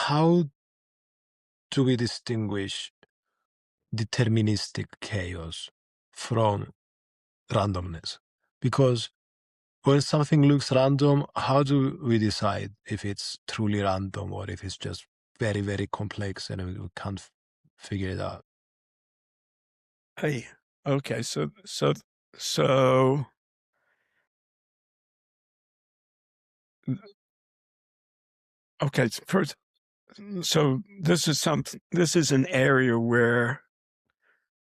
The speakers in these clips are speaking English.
how do we distinguish deterministic chaos from randomness? Because when something looks random, how do we decide if it's truly random or if it's just very, very complex and we can't figure it out? Hey, okay, so okay, first, so this is an area where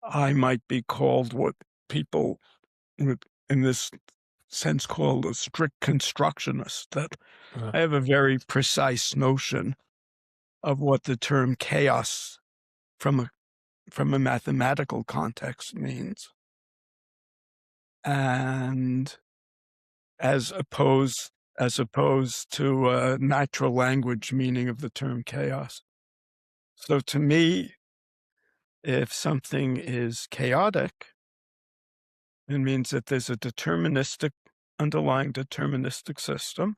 I might be called what people in this sense call a strict constructionist, that Uh, I have a very precise notion of what the term chaos from a mathematical context means, and as opposed to a natural language meaning of the term chaos. So to me, if something is chaotic, it means that there's a underlying deterministic system.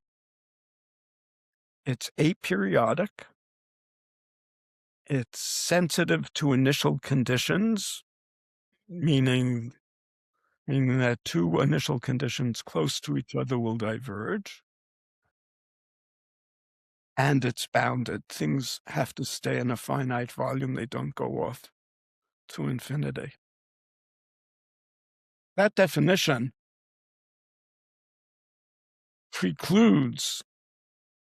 It's aperiodic. It's sensitive to initial conditions, meaning that two initial conditions close to each other will diverge. And it's bounded. Things have to stay in a finite volume. They don't go off to infinity. That definition precludes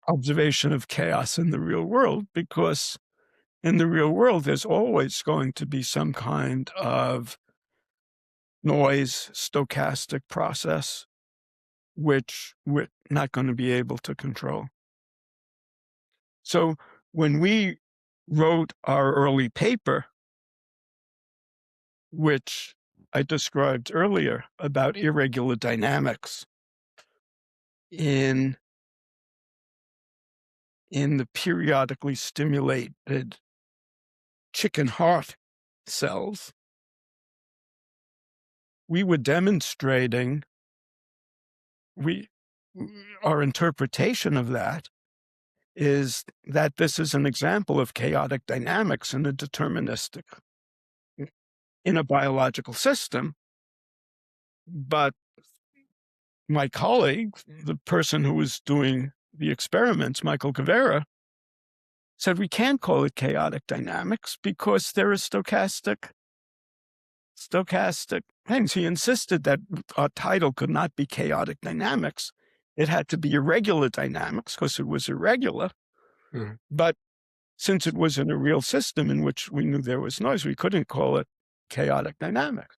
observation of chaos in the real world, because in the real world, there's always going to be some kind of noise, stochastic process, which we're not going to be able to control. So when we wrote our early paper, which I described earlier about irregular dynamics in the periodically stimulated chicken heart cells, we were demonstrating our interpretation of that is that this is an example of chaotic dynamics in a biological system. But my colleague, the person who was doing the experiments, Michael Cavera, said we can't call it chaotic dynamics because there is stochastic things. He insisted that our title could not be chaotic dynamics. It had to be irregular dynamics because it was irregular. mm. But since it was in a real system in which we knew there was noise, we couldn't call it chaotic dynamics.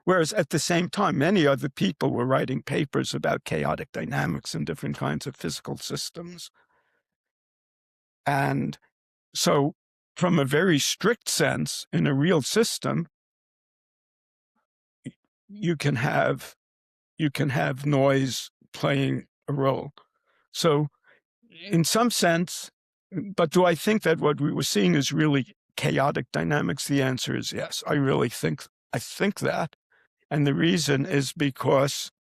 Whereas at the same time, many other people were writing papers about chaotic dynamics in different kinds of physical systems. And so from a very strict sense, in a real system, you can have noise playing a role. So in some sense, but do I think that what we were seeing is really chaotic dynamics? The answer is yes. I think that. And the reason is because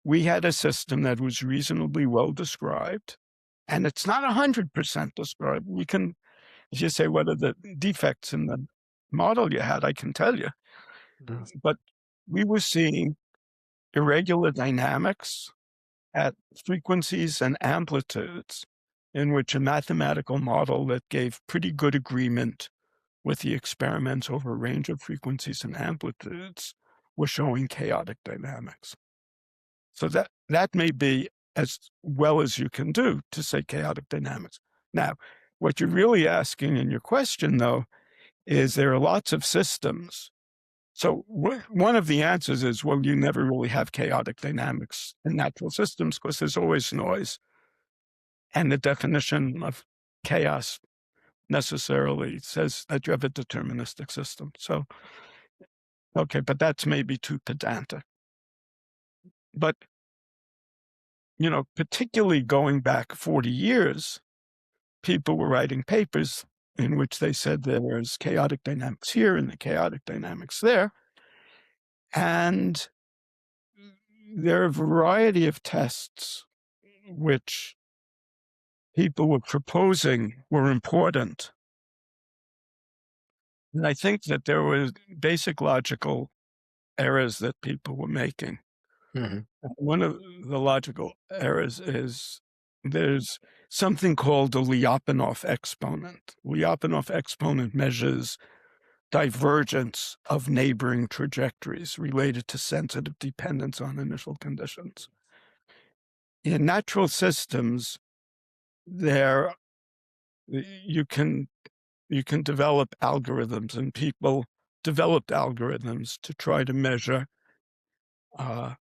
we had a system that was reasonably well described, and it's not 100% described. We can, if you say, what are the defects in the model you had, I can tell you. Mm. But we were seeing irregular dynamics at frequencies and amplitudes in which a mathematical model that gave pretty good agreement with the experiments over a range of frequencies and amplitudes was showing chaotic dynamics. So that may be as well as you can do to say chaotic dynamics. Now, what you're really asking in your question, though, is there are lots of systems. So one of the answers is, well, you never really have chaotic dynamics in natural systems because there's always noise. And the definition of chaos necessarily says that you have a deterministic system. So, okay, but that's maybe too pedantic. But, particularly going back 40 years, people were writing papers in which they said there was chaotic dynamics here and the chaotic dynamics there. And there are a variety of tests which people were proposing were important. And I think that there were basic logical errors that people were making. Mm-hmm. One of the logical errors is there's something called the Lyapunov exponent. Lyapunov exponent measures divergence of neighboring trajectories related to sensitive dependence on initial conditions. In natural systems, you can develop algorithms, and people developed algorithms to try to measure the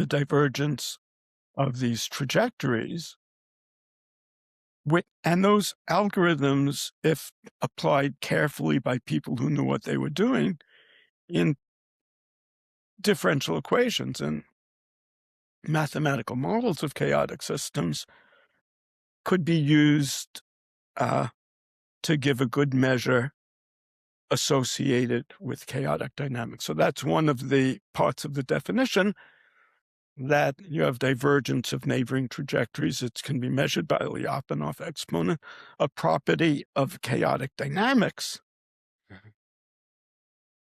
divergence of these trajectories. And those algorithms, if applied carefully by people who knew what they were doing in differential equations and mathematical models of chaotic systems, could be used to give a good measure associated with chaotic dynamics. So that's one of the parts of the definition, that you have divergence of neighboring trajectories. It can be measured by a Lyapunov exponent. A property of chaotic dynamics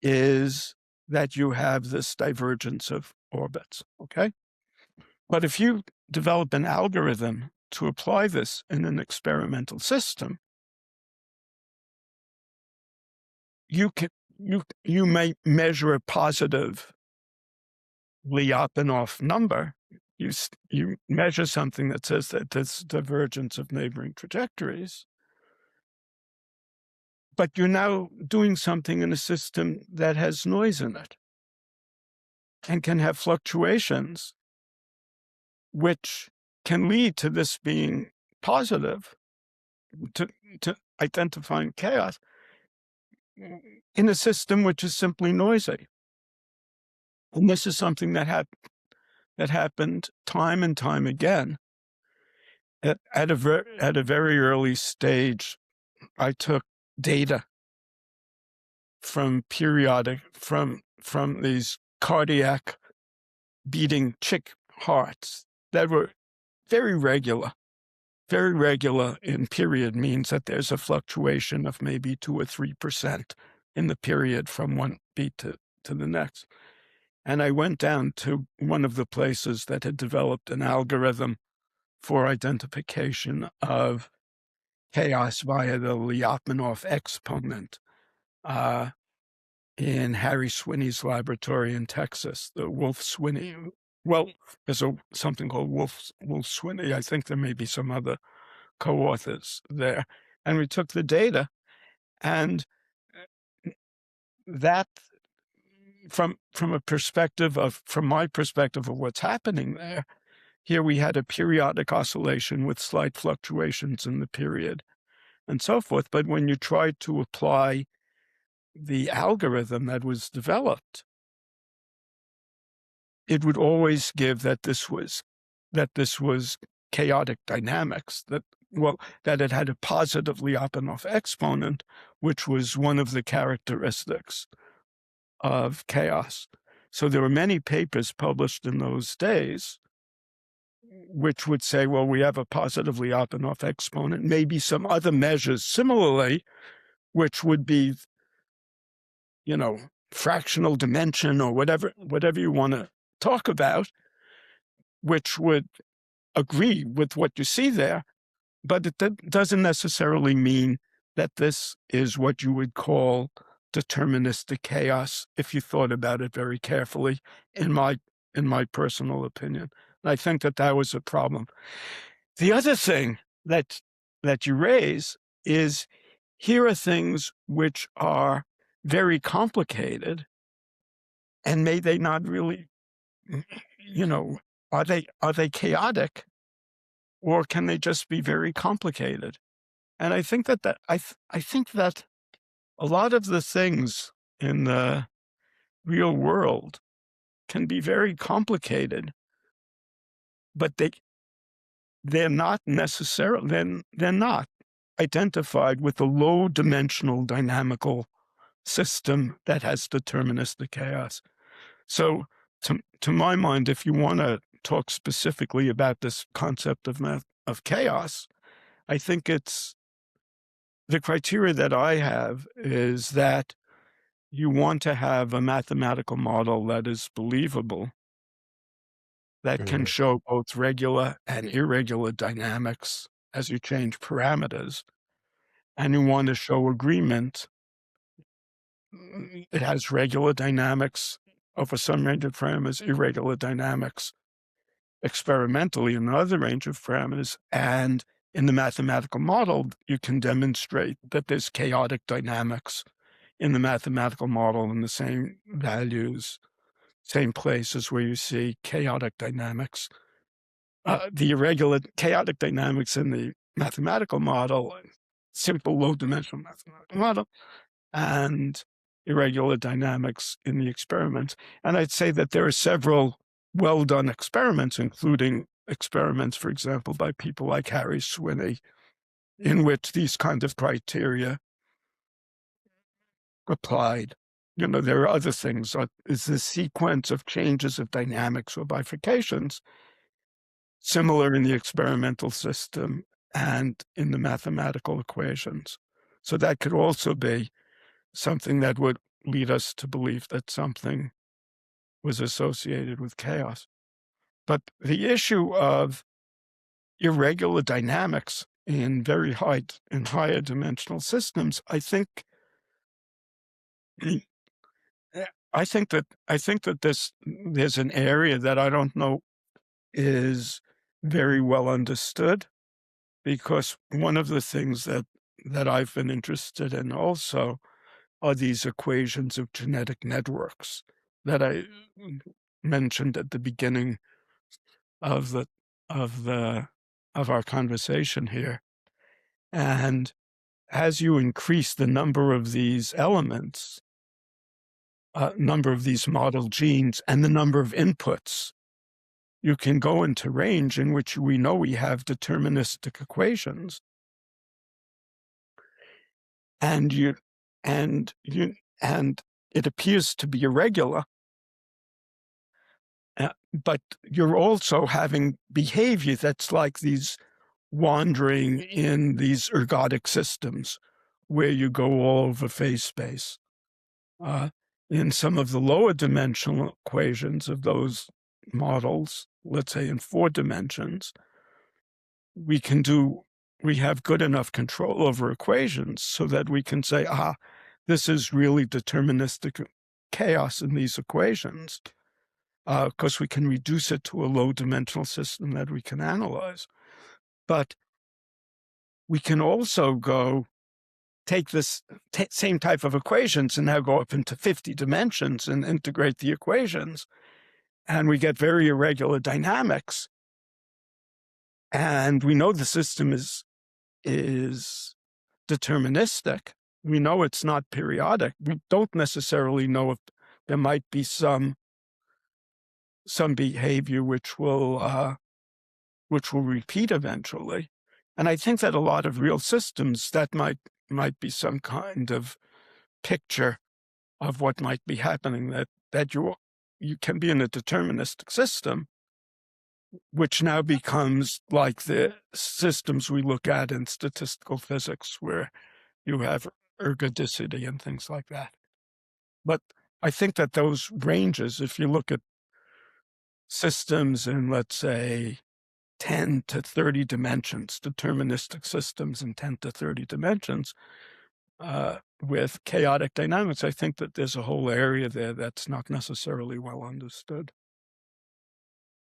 is that you have this divergence of orbits, okay? But if you develop an algorithm to apply this in an experimental system, you may measure a positive Lyapunov number. You measure something that says that there's divergence of neighboring trajectories, but you're now doing something in a system that has noise in it and can have fluctuations, which can lead to this being positive, to identifying chaos in a system which is simply noisy. And this is something that happened time and time again. At a very early stage, I took data from these cardiac beating chick hearts that were very regular. Very regular in period means that there's a fluctuation of maybe 2 or 3% in the period from one beat to the next. And I went down to one of the places that had developed an algorithm for identification of chaos via the Lyapunov exponent in Harry Swinney's laboratory in Texas, the Wolf-Swinney. Well, there's something called Wolf-Swinney. I think there may be some other co-authors there. And we took the data, and that from my perspective of what's happening there, here we had a periodic oscillation with slight fluctuations in the period and so forth. But when you tried to apply the algorithm that was developed, it would always give that this was chaotic dynamics, that it had a positive Lyapunov exponent, which was one of the characteristics of chaos. So there were many papers published in those days which would say, well, we have a positive Lyapunov exponent, maybe some other measures similarly, which would be, fractional dimension or whatever you want to talk about, which would agree with what you see there. But it doesn't necessarily mean that this is what you would call deterministic chaos, if you thought about it very carefully, in my personal opinion. And I think that was a problem. The other thing that you raise is, here are things which are very complicated, and may they not really, are they chaotic, or can they just be very complicated? And I think that I think that a lot of the things in the real world can be very complicated, but they're not necessarily, they're not identified with a low-dimensional dynamical system that has deterministic chaos. So to my mind, if you want to talk specifically about this concept of of chaos. I think it's the criteria that I have is that you want to have a mathematical model that is believable, that can show both regular and irregular dynamics as you change parameters, and you want to show agreement. It has regular dynamics over some range of parameters, irregular dynamics experimentally in another range of parameters, and in the mathematical model, you can demonstrate that there's chaotic dynamics in the mathematical model in the same values, same places where you see chaotic dynamics. The irregular chaotic dynamics in the mathematical model, simple low-dimensional mathematical model, and irregular dynamics in the experiment. And I'd say that there are several well-done experiments, including experiments, for example, by people like Harry Sweeney, in which these kind of criteria applied. You know, there are other things. Is the sequence of changes of dynamics or bifurcations similar in the experimental system and in the mathematical equations? So that could also be something that would lead us to believe that something was associated with chaos. But the issue of irregular dynamics in higher dimensional systems, I think that there's an area that I don't know is very well understood, because one of the things that I've been interested in also are these equations of genetic networks that I mentioned at the beginning of our conversation here. And as you increase the number of these elements, number of these model genes, and the number of inputs, you can go into range in which we know we have deterministic equations. And it appears to be irregular, but you're also having behavior that's like these wandering in these ergodic systems where you go all over phase space. In some of the lower dimensional equations of those models, let's say in 4 dimensions, we have good enough control over equations so that we can say, this is really deterministic chaos in these equations, because we can reduce it to a low-dimensional system that we can analyze. But we can also take this same type of equations and now go up into 50 dimensions and integrate the equations, and we get very irregular dynamics. And we know the system is deterministic. We know it's not periodic. We don't necessarily know if there might be some behavior which will repeat eventually. And I think that a lot of real systems, that might be some kind of picture of what might be happening, that you can be in a deterministic system, which now becomes like the systems we look at in statistical physics, where you have ergodicity and things like that. But I think that those ranges, if you look at systems in, let's say, 10 to 30 dimensions, deterministic systems in 10 to 30 dimensions, with chaotic dynamics, I think that there's a whole area there that's not necessarily well understood.